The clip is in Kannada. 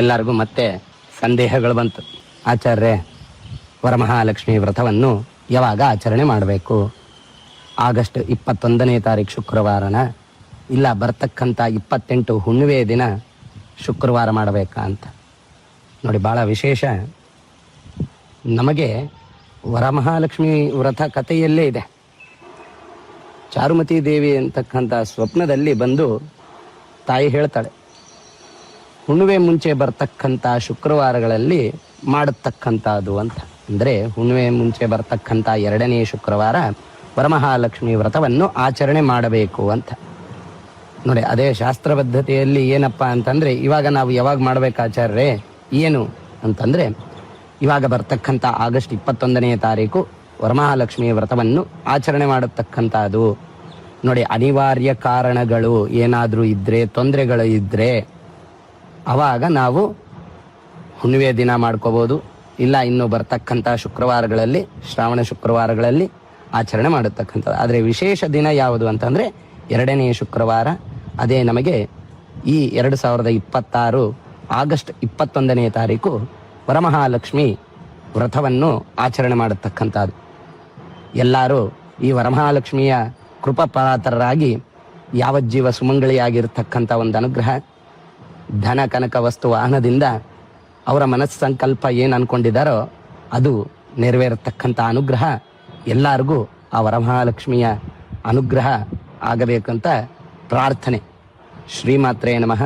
ಎಲ್ಲರಿಗೂ ಮತ್ತೆ ಸಂದೇಹಗಳು ಬಂತು. ಆಚಾರ್ಯ, ವರಮಹಾಲಕ್ಷ್ಮಿ ವ್ರತವನ್ನು ಯಾವಾಗ ಆಚರಣೆ ಮಾಡಬೇಕು? ಆಗಸ್ಟ್ 21ನೇ ತಾರೀಕು ಶುಕ್ರವಾರನ, ಇಲ್ಲ ಬರ್ತಕ್ಕಂಥ 28 ಹುಣ್ಣಿಮೆ ದಿನ ಶುಕ್ರವಾರ ಮಾಡಬೇಕಾ ಅಂತ. ನೋಡಿ, ಭಾಳ ವಿಶೇಷ. ನಮಗೆ ವರಮಹಾಲಕ್ಷ್ಮಿ ವ್ರತ ಕಥೆಯಲ್ಲೇ ಇದೆ. ಚಾರುಮತಿ ದೇವಿ ಅಂತಕ್ಕಂಥ ಸ್ವಪ್ನದಲ್ಲಿ ಬಂದು ತಾಯಿ ಹೇಳ್ತಾಳೆ, ಹುಣ್ಣಿಮೆ ಮುಂಚೆ ಬರ್ತಕ್ಕಂಥ ಶುಕ್ರವಾರಗಳಲ್ಲಿ ಮಾಡತಕ್ಕಂಥದ್ದು ಅಂತ. ಅಂದರೆ ಹುಣ್ಣಿಮೆ ಮುಂಚೆ ಬರ್ತಕ್ಕಂಥ 2ನೇ ಶುಕ್ರವಾರ ವರಮಹಾಲಕ್ಷ್ಮಿ ವ್ರತವನ್ನು ಆಚರಣೆ ಮಾಡಬೇಕು ಅಂತ. ನೋಡಿ, ಅದೇ ಶಾಸ್ತ್ರಬದ್ಧತೆಯಲ್ಲಿ ಏನಪ್ಪ ಅಂತಂದರೆ, ಇವಾಗ ನಾವು ಯಾವಾಗ ಮಾಡಬೇಕಾಚಾರ್ಯರೇ ಏನು ಅಂತಂದರೆ, ಇವಾಗ ಬರ್ತಕ್ಕಂಥ ಆಗಸ್ಟ್ 21ನೇ ತಾರೀಕು ವರಮಹಾಲಕ್ಷ್ಮಿ ವ್ರತವನ್ನು ಆಚರಣೆ ಮಾಡತಕ್ಕಂಥದ್ದು. ನೋಡಿ, ಅನಿವಾರ್ಯ ಕಾರಣಗಳು ಏನಾದರೂ ಇದ್ದರೆ, ತೊಂದರೆಗಳು ಇದ್ದರೆ ಆವಾಗ ನಾವು ಹುಣ್ಣಿಮೆ ದಿನ ಮಾಡ್ಕೋಬೋದು, ಇಲ್ಲ ಇನ್ನು ಬರ್ತಕ್ಕಂಥ ಶುಕ್ರವಾರಗಳಲ್ಲಿ, ಶ್ರಾವಣ ಶುಕ್ರವಾರಗಳಲ್ಲಿ ಆಚರಣೆ ಮಾಡತಕ್ಕಂಥದ್ದು. ಆದರೆ ವಿಶೇಷ ದಿನ ಯಾವುದು ಅಂತಂದರೆ 2ನೇ ಶುಕ್ರವಾರ. ಅದೇ ನಮಗೆ ಈ 2026 ಆಗಸ್ಟ್ 21ನೇ ತಾರೀಕು ವರಮಹಾಲಕ್ಷ್ಮಿ ವ್ರತವನ್ನು ಆಚರಣೆ ಮಾಡತಕ್ಕಂಥದ್ದು. ಎಲ್ಲರೂ ಈ ವರಮಹಾಲಕ್ಷ್ಮಿಯ ಕೃಪಾಪಾತ್ರರಾಗಿ ಯಾವಜ್ಜೀವ ಸುಮಂಗಳಿಯಾಗಿರ್ತಕ್ಕಂಥ ಒಂದು ಅನುಗ್ರಹ, ಧನ ಕನಕ ವಸ್ತು ವಾಹನದಿಂದ ಅವರ ಮನಸ್ಸಂಕಲ್ಪ ಏನು ಅನ್ಕೊಂಡಿದ್ದಾರೋ ಅದು ನೆರವೇರತಕ್ಕಂಥ ಅನುಗ್ರಹ ಎಲ್ಲರಿಗೂ ಆ ವರಮಹಾಲಕ್ಷ್ಮಿಯ ಅನುಗ್ರಹ ಆಗಬೇಕಂತ ಪ್ರಾರ್ಥನೆ. ಶ್ರೀಮಾತ್ರೇ ನಮಃ.